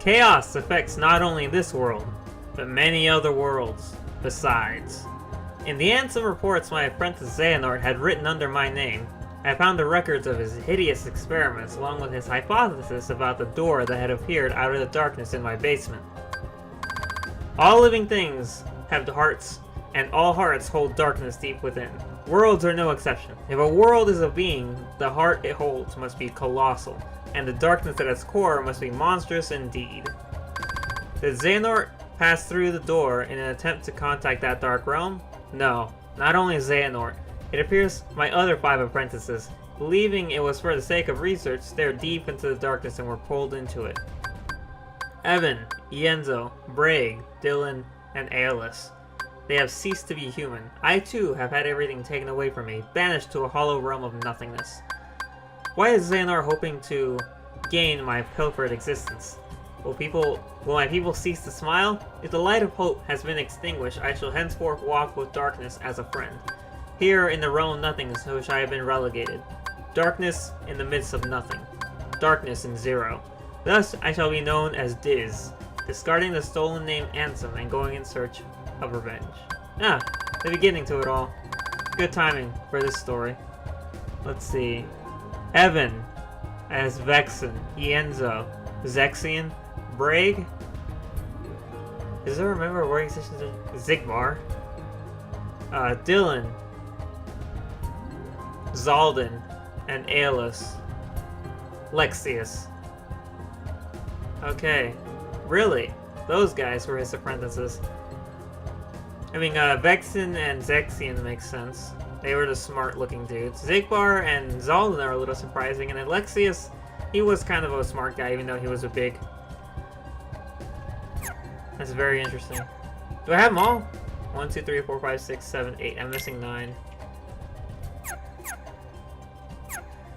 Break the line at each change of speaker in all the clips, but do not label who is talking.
Chaos affects not only this world, but many other worlds besides. In the Ansem reports my apprentice Xehanort had written under my name, I found the records of his hideous experiments along with his hypothesis about the door that had appeared out of the darkness in my basement. All living things have hearts, and all hearts hold darkness deep within. Worlds are no exception. If a world is a being, the heart it holds must be colossal, and the darkness at its core must be monstrous indeed. Did Xehanort pass through the door in an attempt to contact that dark realm? No, not only Xehanort. It appears my other 5 apprentices, believing it was for the sake of research, stared deep into the darkness and were pulled into it. Evan, Ienzo, Braig, Dylan, and Aeolus. They have ceased to be human. I too have had everything taken away from me, banished to a hollow realm of nothingness. Why is Xehanort hoping to gain my pilfered existence? Will my people cease to smile? If the light of hope has been extinguished, I shall henceforth walk with darkness as a friend. Here in the realm of nothingness to which I have been relegated. Darkness in the midst of nothing. Darkness in zero. Thus I shall be known as Diz, discarding the stolen name Ansem and going in search of revenge. Ah, the beginning to it all. Good timing for this story. Let's see. Evan as Vexen, Ienzo, Zexion, Braig. Does I remember Organization Xigbar? Dylan, Zaldin, and Aeolus. Lexius. Okay. Really? Those guys were his apprentices. I mean, Vexen and Zexion makes sense. They were the smart-looking dudes. Xigbar and Zaldin are a little surprising, and Alexius, he was kind of a smart guy, even though he was a big. That's very interesting. Do I have them all? 1, 2, 3, 4, 5, 6, 7, 8. I'm missing 9.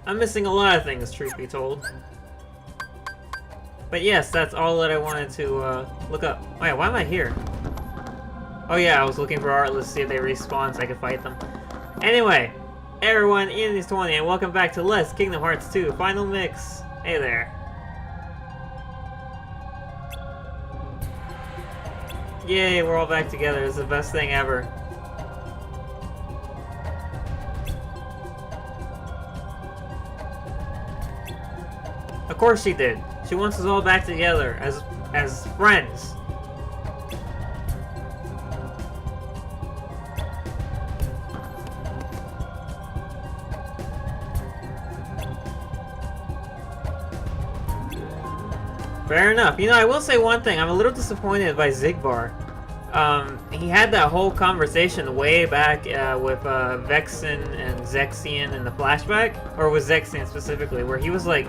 I'm missing a lot of things, truth be told. But yes, that's all that I wanted to look up. Wait, why am I here? Oh yeah, I was looking for Artless to see if they respawn so I could fight them. Anyway, everyone, Ian is 20 and welcome back to Let's Kingdom Hearts 2 Final Mix. Hey there. Yay, we're all back together. It's the best thing ever. Of course she did. She wants us all back together as friends. Fair enough. You know, I will say one thing. I'm a little disappointed by Xigbar. He had that whole conversation way back with Vexen and Zexion in the flashback, or with Zexion specifically, where he was like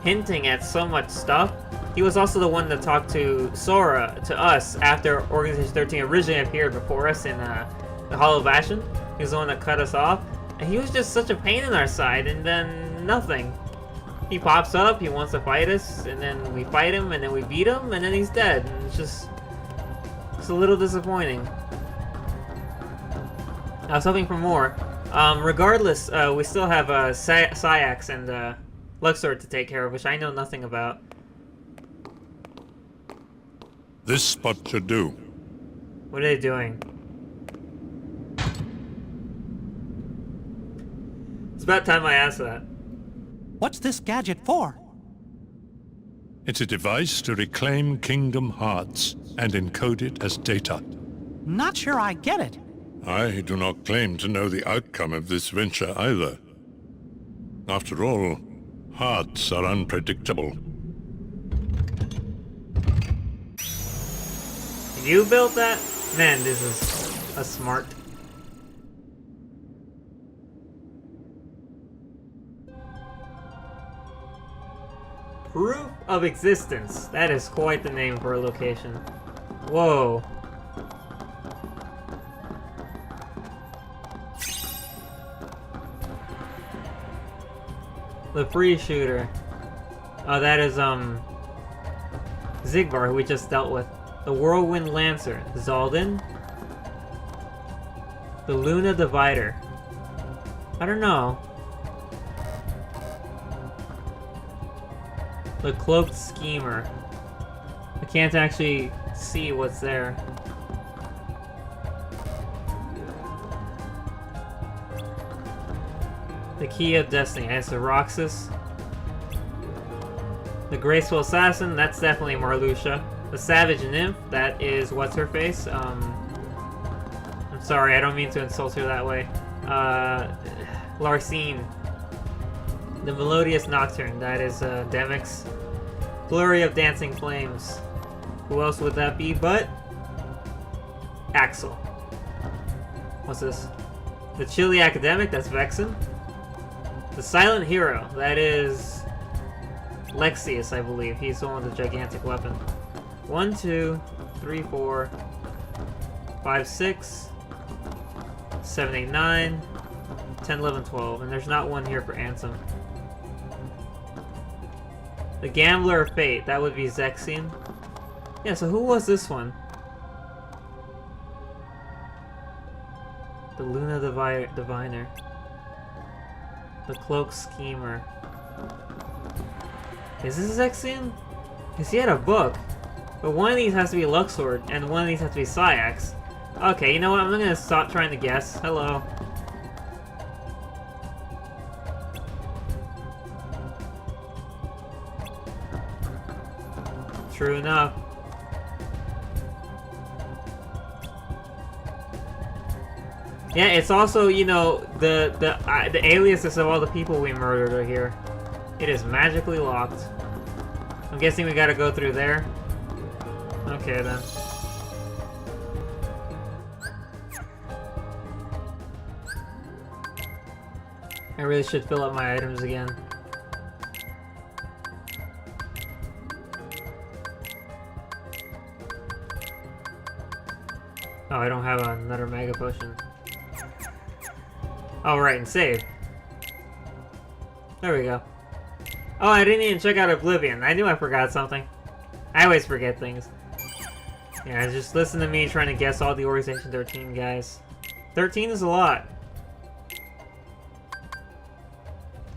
hinting at so much stuff. He was also the one that talked to Sora, to us, after Organization XIII originally appeared before us in the Hall of Ashen. He was the one that cut us off, and he was just such a pain in our side, and then nothing. He pops up, he wants to fight us, and then we fight him, and then we beat him, and then he's dead. And it's just a little disappointing. I was hoping for more. Regardless, we still have Syax and Luxord to take care of, which I know nothing about.
This spot should do.
What are they doing? It's about time I asked that.
What's this gadget for?
It's a device to reclaim Kingdom Hearts and encode it as data.
Not sure I get it.
I do not claim to know the outcome of this venture either. After all, hearts are unpredictable.
You built that? Man, this is a smart. Proof of existence. That is quite the name for a location. Whoa. The free shooter. Oh, that is, Xigbar, who we just dealt with. The Whirlwind Lancer. Zaldin. The Luna Divider. I don't know. The Cloaked Schemer. I can't actually see what's there. The Key of Destiny. That's the Roxas. The Graceful Assassin. That's definitely Marluxia. The Savage Nymph. That is what's her face. I'm sorry, I don't mean to insult her that way. Larcene. The Melodious Nocturne. That is Demix. Flurry of Dancing Flames. Who else would that be but Axel? What's this? The Chilly Academic, that's Vexen. The Silent Hero, that is Lexius, I believe. He's the one with the gigantic weapon. 1, 2, 3, 4, 5, 6, 7, 8, 9, 10, 11, 12. And there's not one here for Ansem. The Gambler of Fate, that would be Zexion. Yeah, so who was this one? The Luna Diviner. The Cloak Schemer. Is this Zexion? Because he had a book. But one of these has to be Luxord, and one of these has to be Syax. Okay, you know what? I'm gonna stop trying to guess. Hello. True enough. Yeah, it's also, you know, the aliases of all the people we murdered are here. It is magically locked. I'm guessing we gotta go through there. Okay, then. I really should fill up my items again. Oh, I don't have another Mega Potion. Oh, right, and save. There we go. Oh, I didn't even check out Oblivion. I knew I forgot something. I always forget things. Yeah, just listen to me trying to guess all the Organization 13 guys. 13 is a lot.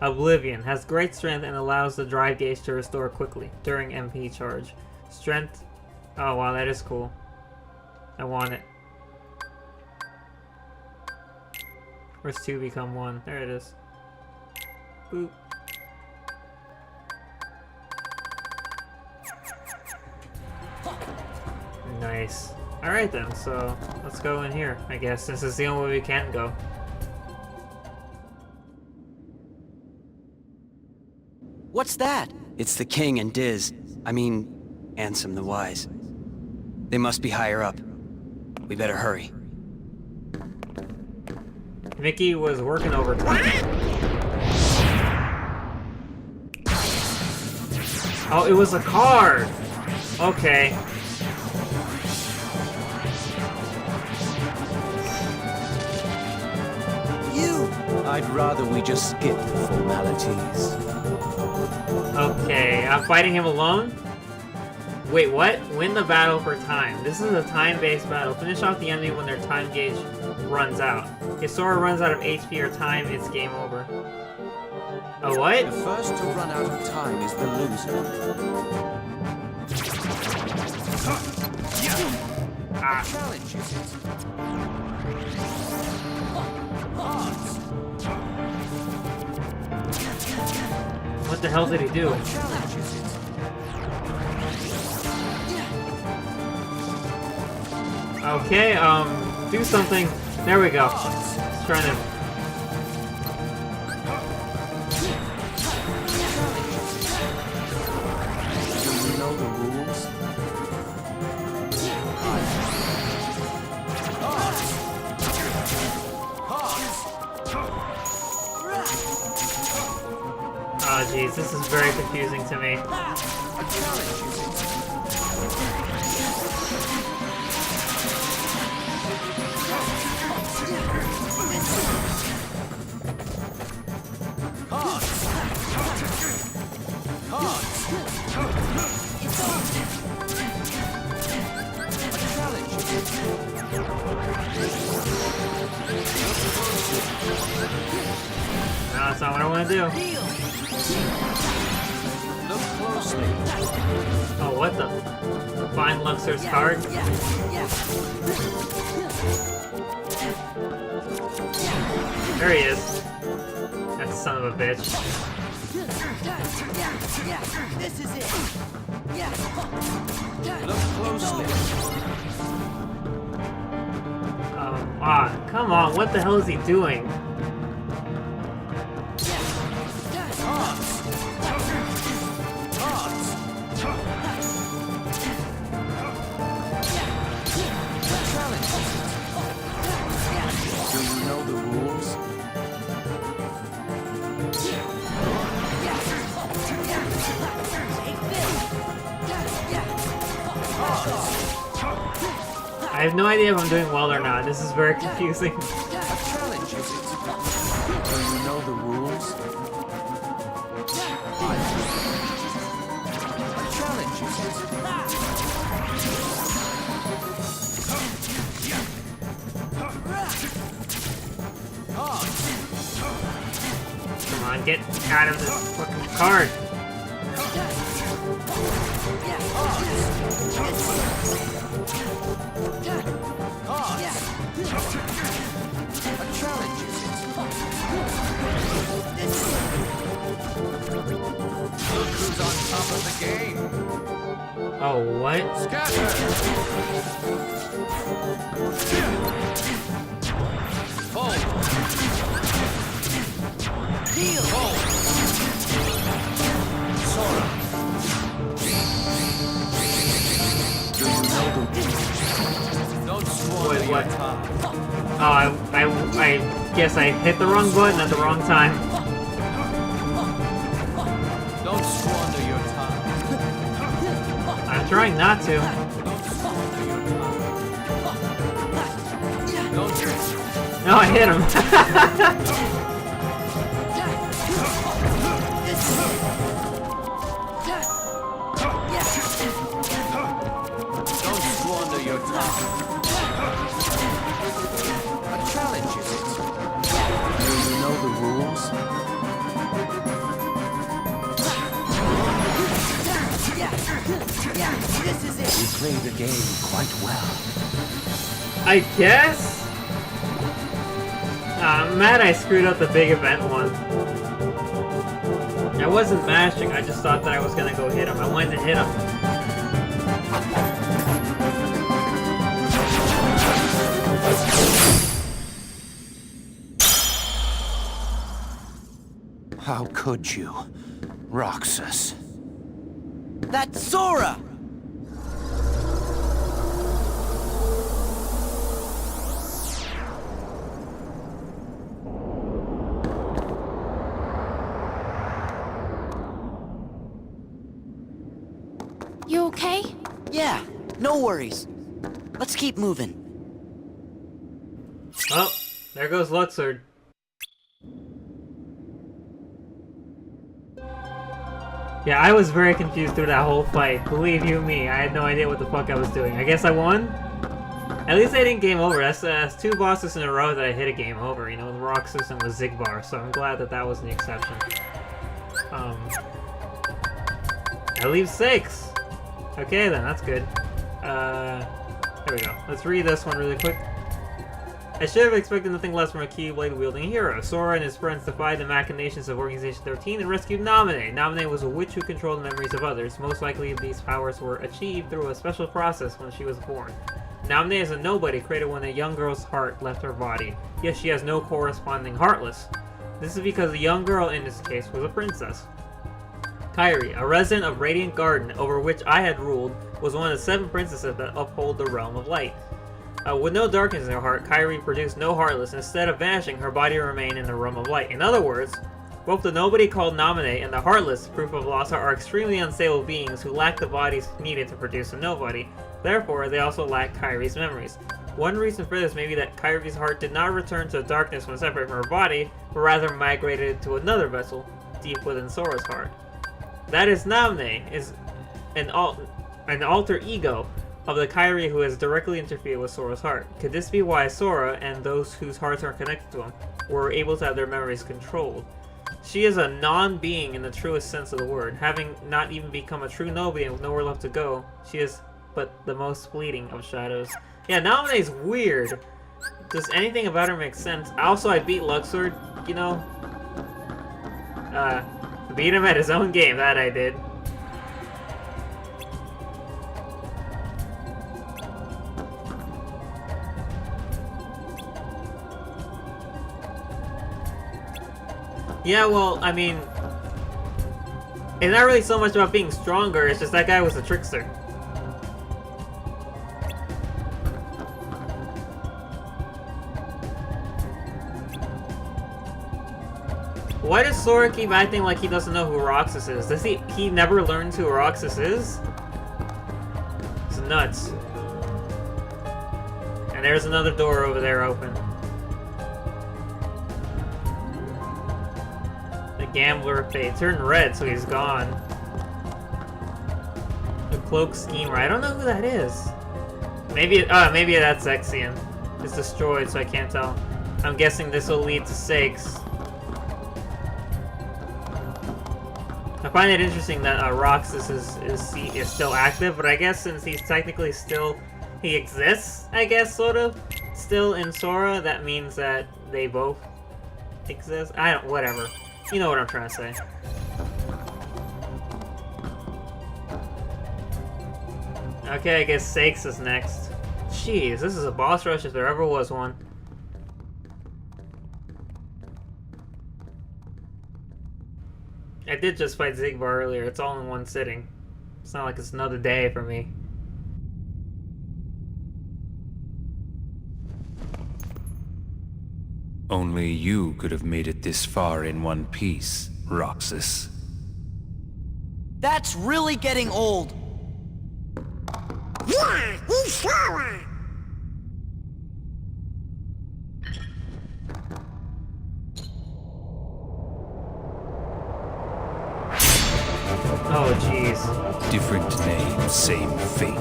Oblivion has great strength and allows the drive gauge to restore quickly during MP charge. Strength. Oh, wow, that is cool. I want it. Where's 2 become 1? There it is. Boop. Nice. Alright then, so let's go in here, I guess, since it's the only way we can go.
What's that? It's the King and Diz. I mean, Ansem the Wise. They must be higher up. We better hurry.
Mickey was working overtime. Oh, it was a card! Okay.
I'd rather we just skip the formalities.
Okay, I'm fighting him alone? Wait, what? Win the battle for time. This is a time-based battle. Finish off the enemy when their time gauge runs out. If Sora runs out of HP or time, it's game over. A what?
The first to run out of time is the loser.
Ah.
Challenge is it?
What the hell did he do?
Challenge is it?
Okay, do something. There we go. Just trying to...
Do you know the rules?
Oh jeez, this is very confusing to me. No, that's not what I want to do.
Look closely.
Oh, what the? Find Luxor's card. There he is. That son of a bitch.
This is it.
Look closely.
Come on, what the hell is he doing?
Do you know the rules?
I have no idea if I'm doing well or not. This is very confusing.
A challenge, is it? Do you know the rules? A challenge, is it?
Come on, get out of this fucking card.
A challenge, is it? Look who's on top of the game.
Oh, what?
Scatter! Hold!
Heal.
Hold! Sora! Do you know the... Don't squander
Wait,
your
what?
time.
Oh, I guess I hit the wrong button at the wrong time.
Don't squander your time.
I'm trying not to.
Don't squander your time. Don't just...
No, I hit him.
Don't squander your time. A challenge, is it? Do you know the rules?
This is it.
We play the game quite well.
I guess? I'm mad I screwed up the big event one. I wasn't mashing, I just thought that I was gonna go hit him. I wanted to hit him.
How could you, Roxas?
That's Sora.
You okay?
Yeah, no worries. Let's keep moving.
Oh, there goes Luxord. Yeah, I was very confused through that whole fight. Believe you me, I had no idea what the fuck I was doing. I guess I won? At least I didn't game over. That's two bosses in a row that I hit a game over, you know, with Roxas and with Zigbar, so I'm glad that that was the exception. I leave 6! Okay then, that's good. There we go. Let's read this one really quick. I should have expected nothing less from a Keyblade-wielding hero. Sora and his friends defied the machinations of Organization XIII and rescued Naminé. Naminé was a witch who controlled the memories of others. Most likely, these powers were achieved through a special process when she was born. Naminé is a nobody created when a young girl's heart left her body, yet she has no corresponding Heartless. This is because the young girl in this case was a princess. Kairi, a resident of Radiant Garden, over which I had ruled, was one of the 7 princesses that uphold the Realm of Light. With no darkness in her heart, Kairi produced no Heartless. Instead of vanishing, her body remained in the Realm of Light. In other words, both the nobody called Naminé and the Heartless, proof of loss, are extremely unstable beings who lack the bodies needed to produce a nobody. Therefore, they also lack Kairi's memories. One reason for this may be that Kairi's heart did not return to darkness when separated from her body, but rather migrated to another vessel, deep within Sora's heart. That is, Naminé is an alter ego of the Kairi who has directly interfered with Sora's heart. Could this be why Sora, and those whose hearts are connected to him, were able to have their memories controlled? She is a non-being in the truest sense of the word. Having not even become a true nobody and with nowhere left to go, she is but the most fleeting of shadows. Yeah, Namine's weird. Does anything about her make sense? Also, I beat Luxord, you know? Beat him at his own game, that I did. Yeah, well, I mean, it's not really so much about being stronger, it's just that guy was a trickster. Why does Sora keep acting like he doesn't know who Roxas is? Does he never learns who Roxas is? It's nuts. And there's another door over there open. The gambler fate turned red, so he's gone. The cloak schemer. I don't know who that is. Maybe that's Exian. It's destroyed, so I can't tell. I'm guessing this will lead to Sakes. I find it interesting that Roxas is still active, but I guess since he's technically he exists, I guess, sort of, still in Sora, that means that they both exist. Whatever. You know what I'm trying to say. Okay, I guess Sakes is next. Jeez, this is a boss rush if there ever was one. I did just fight Zigbar earlier. It's all in one sitting. It's not like it's another day for me.
Only you could have made it this far in one piece, Roxas.
That's really getting old.
Oh, jeez.
Different name, same fate.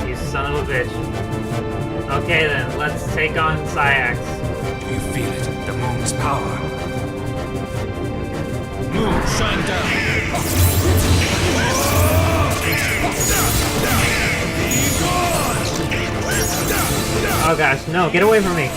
You son of a bitch. Okay then, let's take on Syax.
Do you feel it? The moon's power. Moon, shine down!
Oh gosh, no, get away from me.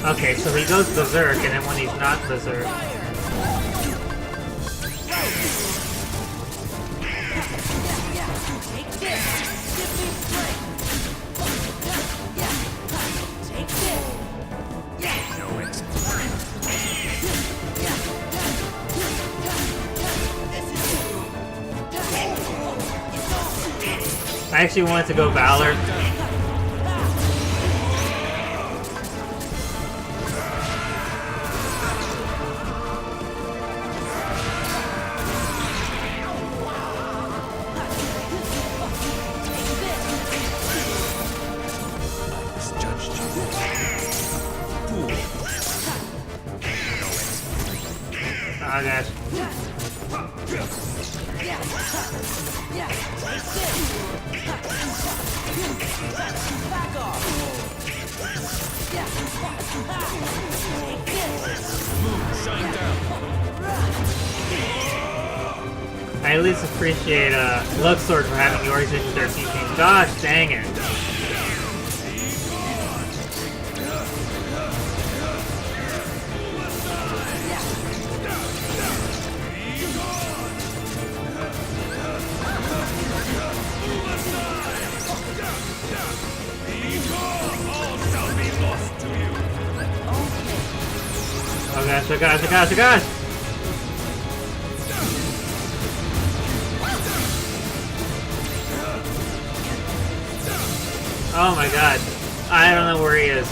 Okay, so he goes berserk, and then when he's not berserk... I actually wanted to go Valor. Oh gosh. I at least appreciate Luxord for having the Organization XIII team. Gosh dang it. Oh gosh, oh gosh, oh gosh, oh gosh! Oh my god. I don't know where he is.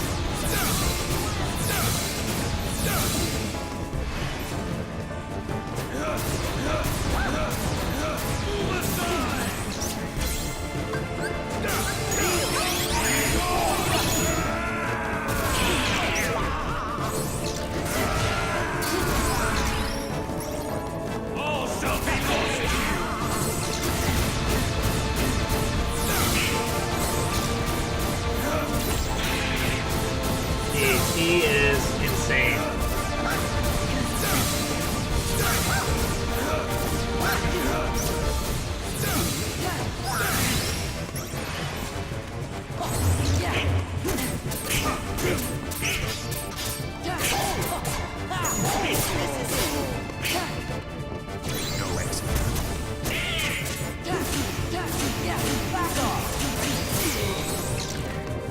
insane.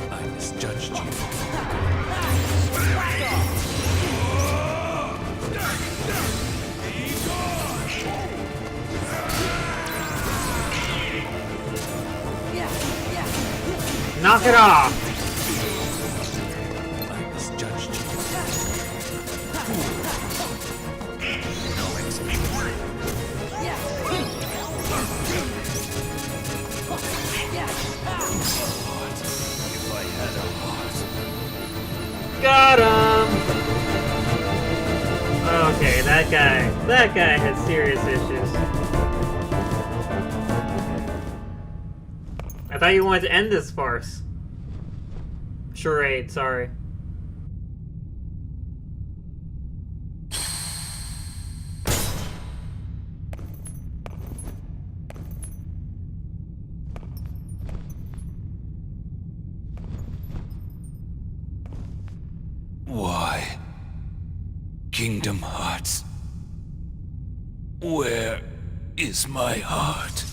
I misjudged you.
Knock it off!
I misjudged you. If I had a heart.
Got him! Okay, that guy had serious issues. I thought you wanted to end this farce. Charade, sorry.
Why? Kingdom Hearts. Where is my heart?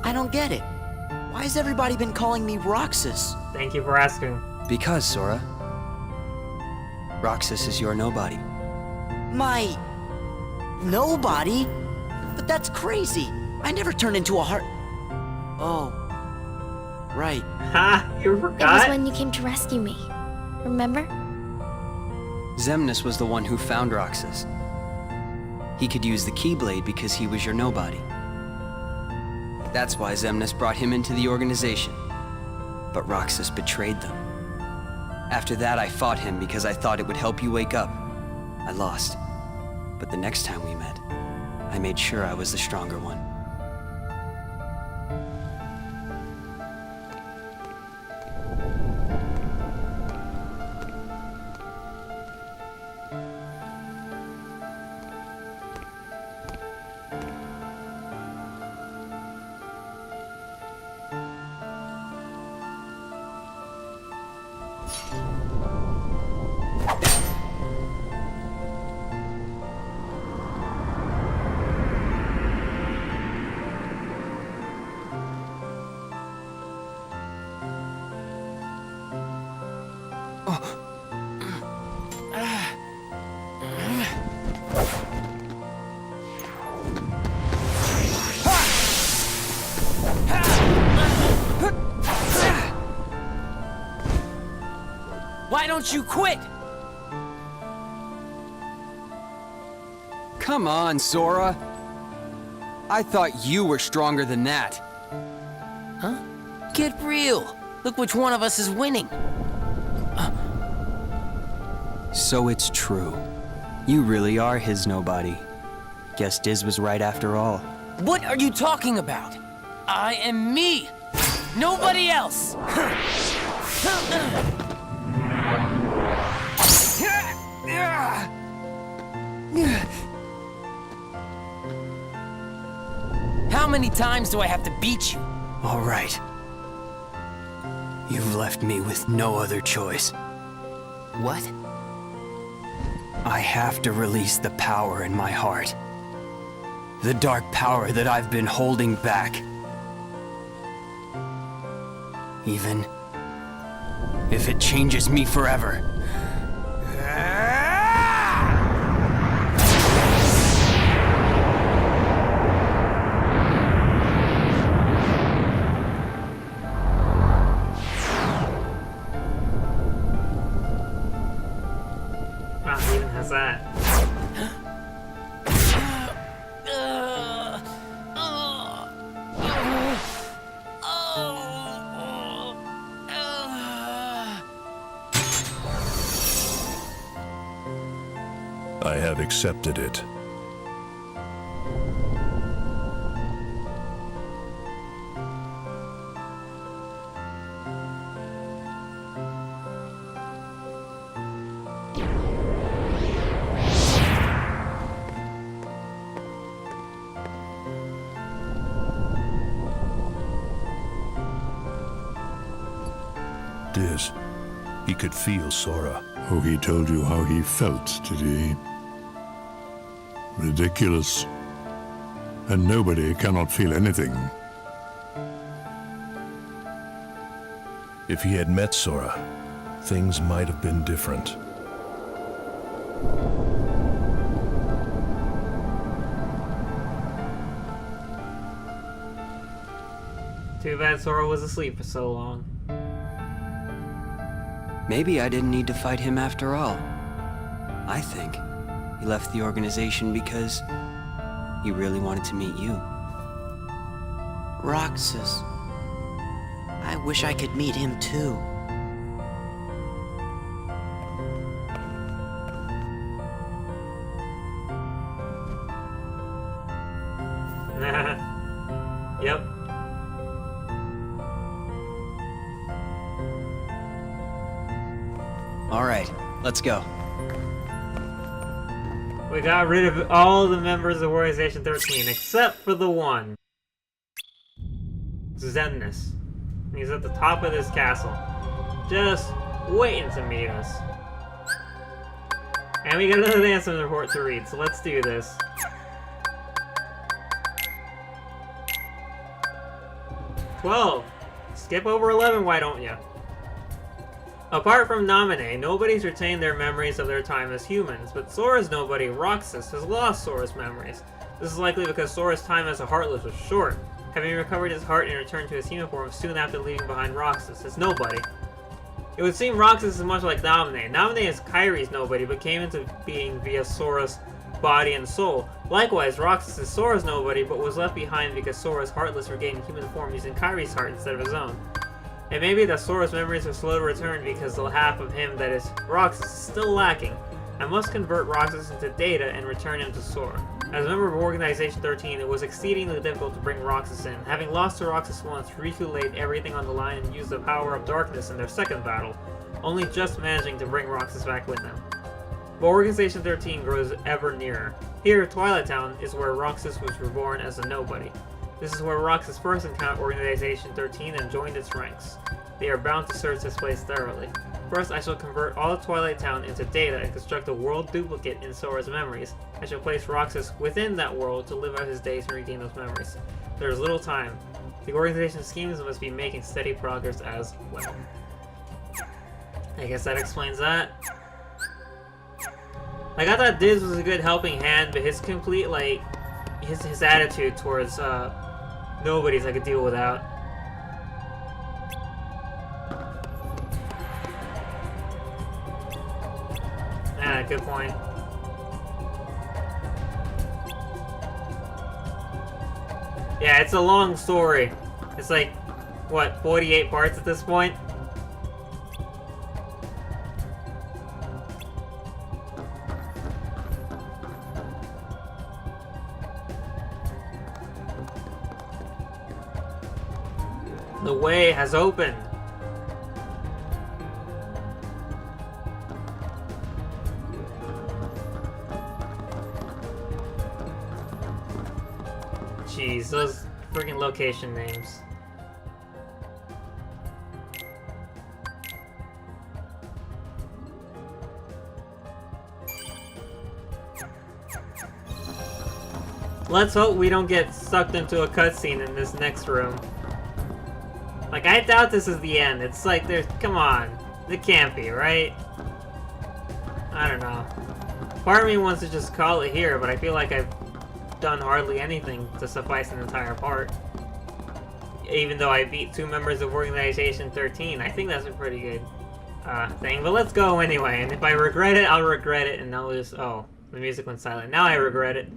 I don't get it. Why has everybody been calling me Roxas?
Thank you for asking.
Because, Sora, Roxas is your nobody.
My... nobody? But that's crazy. I never turned into a heart... Oh. Right.
Ha! You
It was
forgot?
when you came to rescue me. Remember?
Xemnas was the one who found Roxas. He could use the Keyblade because he was your nobody. That's why Xemnas brought him into the organization. But Roxas betrayed them. After that, I fought him because I thought it would help you wake up. I lost. But the next time we met, I made sure I was the stronger one. Why don't you quit? Come on, Sora. I thought you were stronger than that.
Huh? Get real. Look which one of us is winning.
So it's true. You really are his nobody. Guess Diz was right after all.
What are you talking about? I am me. Nobody else. How many times do I have to beat you?
All right. You've left me with no other choice.
What?
I have to release the power in my heart. The dark power that I've been holding back. Even if it changes me forever.
Wow, he even has that.
I have accepted it. Diz, he could feel Sora.
Oh, he told you how he felt, did he? Ridiculous. And nobody cannot feel anything.
If he had met Sora, things might have been different.
Too bad Sora was asleep for so long.
Maybe I didn't need to fight him after all. I think he left the organization because he really wanted to meet you.
Roxas. I wish I could meet him too.
Yep.
All right, let's go.
We got rid of all the members of Organization 13 except for the one. Xemnas. He's at the top of this castle, just waiting to meet us. And we got another Ansem report to read, so let's do this. "12. Skip over 11, why don't ya? Apart from Naminé, nobody's retained their memories of their time as humans, but Sora's nobody, Roxas, has lost Sora's memories. This is likely because Sora's time as a Heartless was short, having recovered his heart and returned to his human form soon after leaving behind Roxas, his nobody. It would seem Roxas is much like Naminé. Naminé is Kairi's nobody, but came into being via Sora's body and soul. Likewise, Roxas is Sora's nobody, but was left behind because Sora's Heartless regained human form using Kairi's heart instead of his own. It may be that Sora's memories are slow to return because the half of him that is Roxas is still lacking. I must convert Roxas into data and return him to Sora. As a member of Organization 13, it was exceedingly difficult to bring Roxas in. Having lost to Roxas once, Riku laid everything on the line and used the power of darkness in their second battle, only just managing to bring Roxas back with them. But Organization 13 grows ever nearer. Here, Twilight Town is where Roxas was reborn as a nobody. This is where Roxas first encountered Organization 13 and joined its ranks. They are bound to search this place thoroughly. First, I shall convert all of Twilight Town into data and construct a world duplicate in Sora's memories. I shall place Roxas within that world to live out his days and regain those memories. There is little time. The organization's schemes must be making steady progress as well. I guess that explains that. Like, I thought Diz was a good helping hand, but his complete, like, his attitude towards, nobody's I could deal without. Ah, good point. Yeah, it's a long story. It's like, what, 48 parts at this point? The way has opened. Jeez, those freaking location names. Let's hope we don't get sucked into a cutscene in this next room. Like, I doubt this is the end. It's like, there's, come on. It can't be, right? I don't know. Part of me wants to just call it here, but I feel like I've done hardly anything to suffice an entire part. Even though I beat 2 members of Organization 13, I think that's a pretty good thing. But let's go anyway, and if I regret it, I'll regret it, and I'll just... Oh, the music went silent. Now I regret it.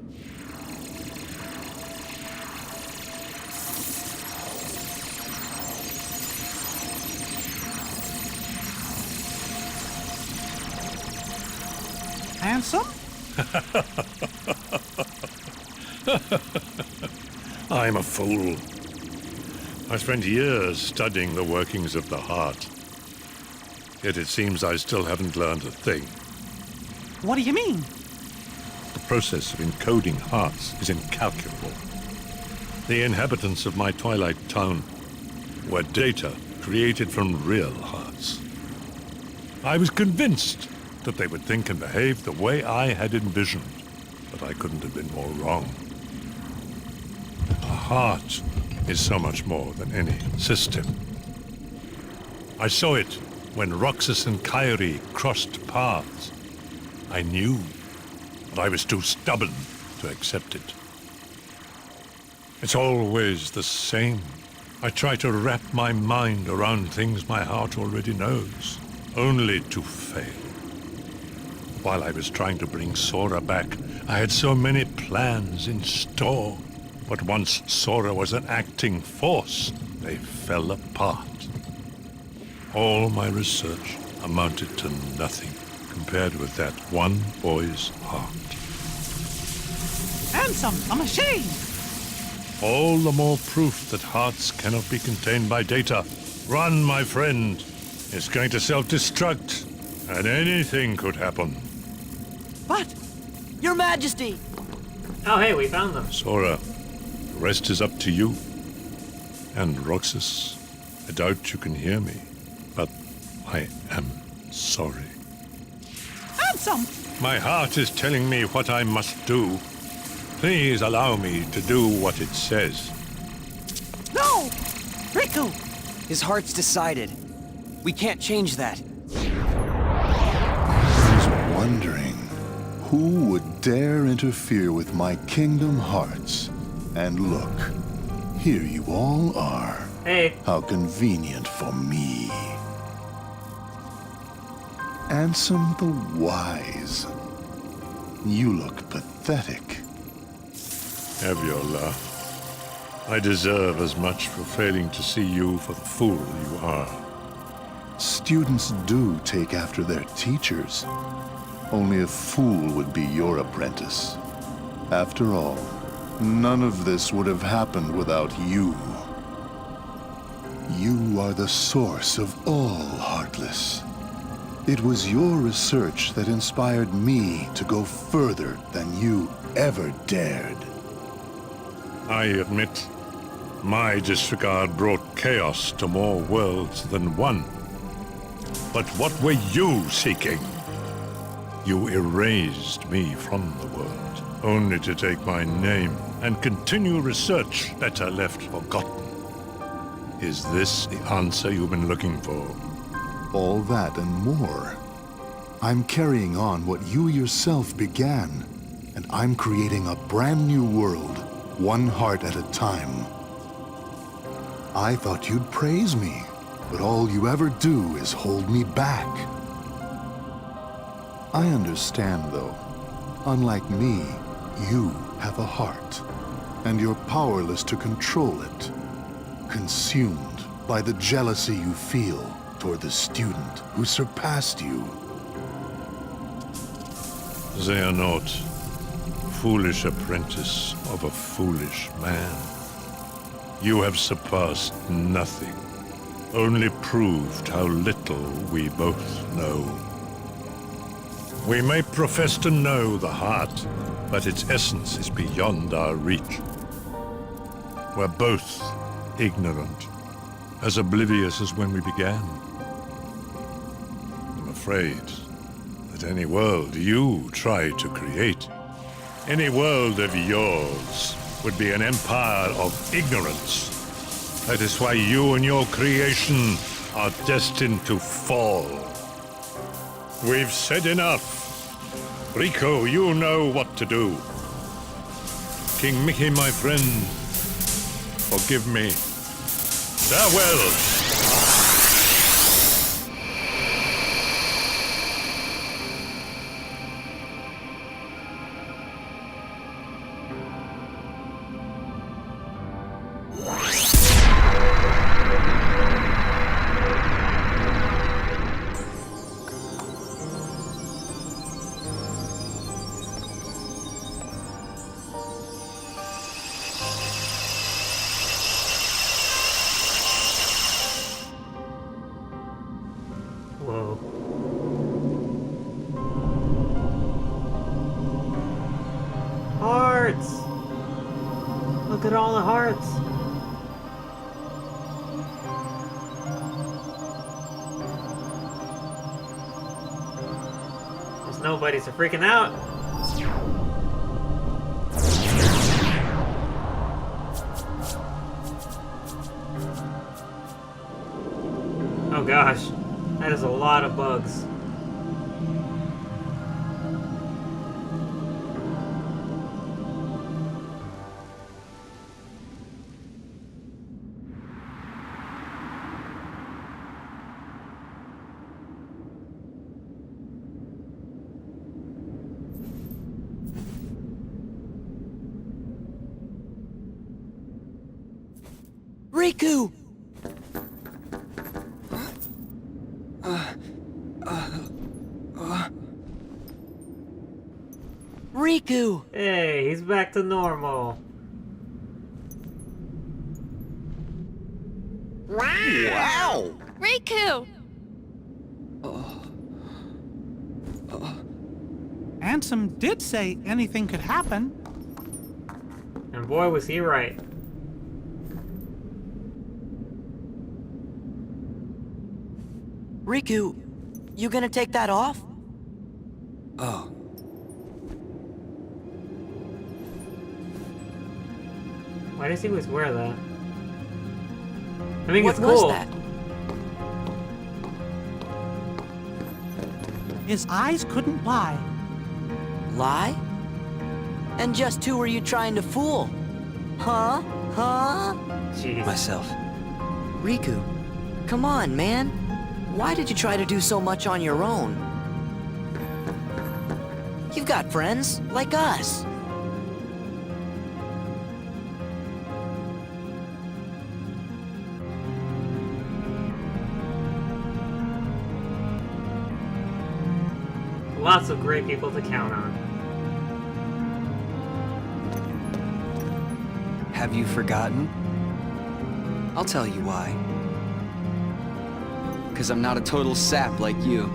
Handsome?
I'm a fool. I spent years studying the workings of the heart. Yet it seems I still haven't learned a thing.
What do you mean?
The process of encoding hearts is incalculable. The inhabitants of my twilight town were data created from real hearts. I was convinced that they would think and behave the way I had envisioned, but I couldn't have been more wrong. A heart is so much more than any system. I saw it when Roxas and Kyrie crossed paths. I knew, but I was too stubborn to accept it. It's always the same. I try to wrap my mind around things my heart already knows, only to fail. While I was trying to bring Sora back, I had so many plans in store. But once Sora was an acting force, they fell apart. All my research amounted to nothing compared with that one boy's heart.
Handsome, a machine!
All the more proof that hearts cannot be contained by data. Run, my friend. It's going to self-destruct, and anything could happen.
But, Your Majesty!
Oh, hey, we found them.
Sora, the rest is up to you. And Roxas, I doubt you can hear me, but I am sorry.
Handsome!
My heart is telling me what I must do. Please allow me to do what it says.
No! Riku!
His heart's decided. We can't change that.
I was wondering who would dare interfere with my kingdom hearts. And look, here you all are.
Hey.
How convenient for me. Ansem the Wise. You look pathetic.
Have your laugh. I deserve as much for failing to see you for the fool you are.
Students do take after their teachers. Only a fool would be your apprentice. After all, none of this would have happened without you. You are the source of all Heartless. It was your research that inspired me to go further than you ever dared.
I admit, my disregard brought chaos to more worlds than one. But what were you seeking? You erased me from the world, only to take my name and continue research better left forgotten. Is this the answer you've been looking for?
All that and more. I'm carrying on what you yourself began, and I'm creating a brand new world, one heart at a time. I thought you'd praise me, but all you ever do is hold me back. I understand, though. Unlike me, you have a heart, and you're powerless to control it. Consumed by the jealousy you feel toward the student who surpassed you.
Xehanort, foolish apprentice of a foolish man. You have surpassed nothing, only proved how little we both know. We may profess to know the heart, but its essence is beyond our reach. We're both ignorant, as oblivious as when we began. I'm afraid that any world you try to create, any world of yours, would be an empire of ignorance. That is why you and your creation are destined to fall. We've said enough. Rico, you know what to do. King Mickey, my friend, forgive me. Farewell!
hearts! Look at all the hearts! Those nobodies are freaking out! Oh gosh, that is a lot of bugs.
Riku! Riku!
Hey, he's back to normal.
Wow!
Riku!
Ansem did say anything could happen.
And boy, was he right.
Riku, you gonna take that off?
Oh.
Why does he always wear that? I mean,
What
it's cool.
was that?
His eyes couldn't lie.
Lie? And just who were you trying to fool? Huh? Huh?
Jeez.
Myself.
Riku, come on, man. Why did you try to do so much on your own? You've got friends, like us.
Lots of great people to count on.
Have you forgotten? I'll tell you why. 'Cause I'm not a total sap like you.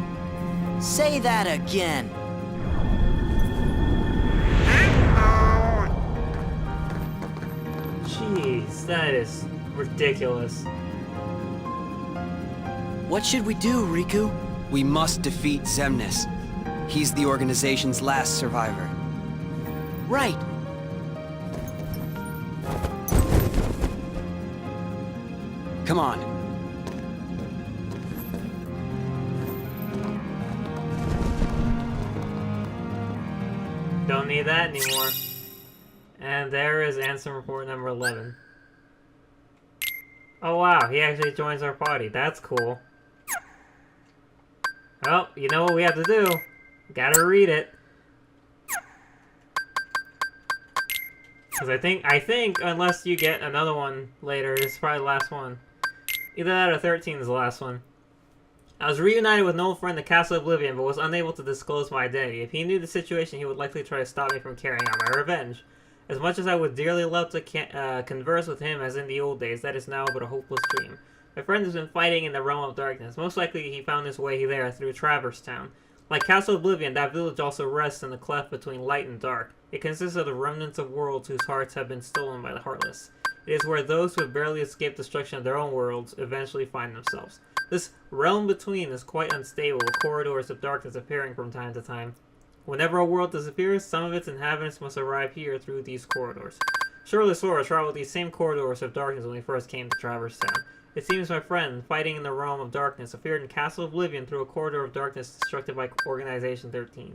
Say that again.
Jeez, that is ridiculous.
What should we do, Riku?
We must defeat Xemnas. He's the organization's last survivor.
Right.
Come on.
Don't need that anymore. And there is Ansem report number 11. Oh wow, he actually joins our party. That's cool. Well, you know what we have to do. Gotta read it. Because I think, unless you get another one later, this is probably the last one. Either that or 13 is the last one. I was reunited with an old friend at Castle Oblivion, but was unable to disclose my identity. If he knew the situation, he would likely try to stop me from carrying out my revenge. As much as I would dearly love to converse with him as in the old days, that is now but a hopeless dream. My friend has been fighting in the realm of darkness. Most likely he found his way there through Traverse Town. Like Castle Oblivion, that village also rests in the cleft between light and dark. It consists of the remnants of worlds whose hearts have been stolen by the Heartless. It is where those who have barely escaped destruction of their own worlds eventually find themselves. This realm between is quite unstable, with corridors of darkness appearing from time to time. Whenever a world disappears, some of its inhabitants must arrive here through these corridors. Surely Sora traveled these same corridors of darkness when he first came to Traverse Town. It seems my friend, fighting in the realm of darkness, appeared in Castle Oblivion through a corridor of darkness constructed by Organization XIII.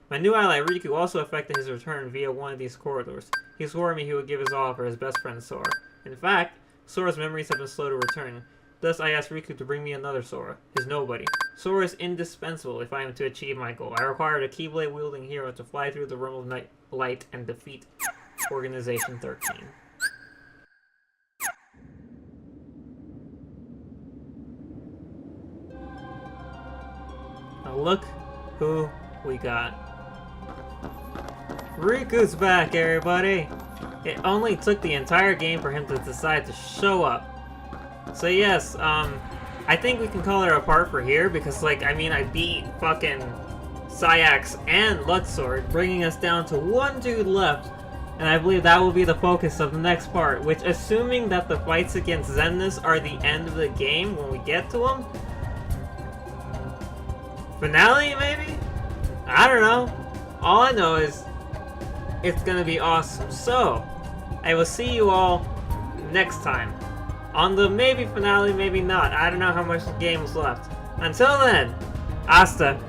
My new ally Riku also effected his return via one of these corridors. He swore me he would give his all for his best friend Sora. In fact, Sora's memories have been slow to return. Thus I asked Riku to bring me another Sora, his nobody. Sora is indispensable if I am to achieve my goal. I required a Keyblade wielding hero to fly through the realm of light and defeat Organization XIII. Now look who we got. Riku's back, everybody! It only took the entire game for him to decide to show up. So yes, I think we can call it a part for here, because, like, I mean, I beat fucking Sayax and Luxord, bringing us down to one dude left. And I believe that will be the focus of the next part, which, assuming that the fights against Xemnas are the end of the game when we get to them. Finale, maybe? I don't know. All I know is it's gonna be awesome. So, I will see you all next time. On the maybe finale, maybe not. I don't know how much the game is left. Until then, hasta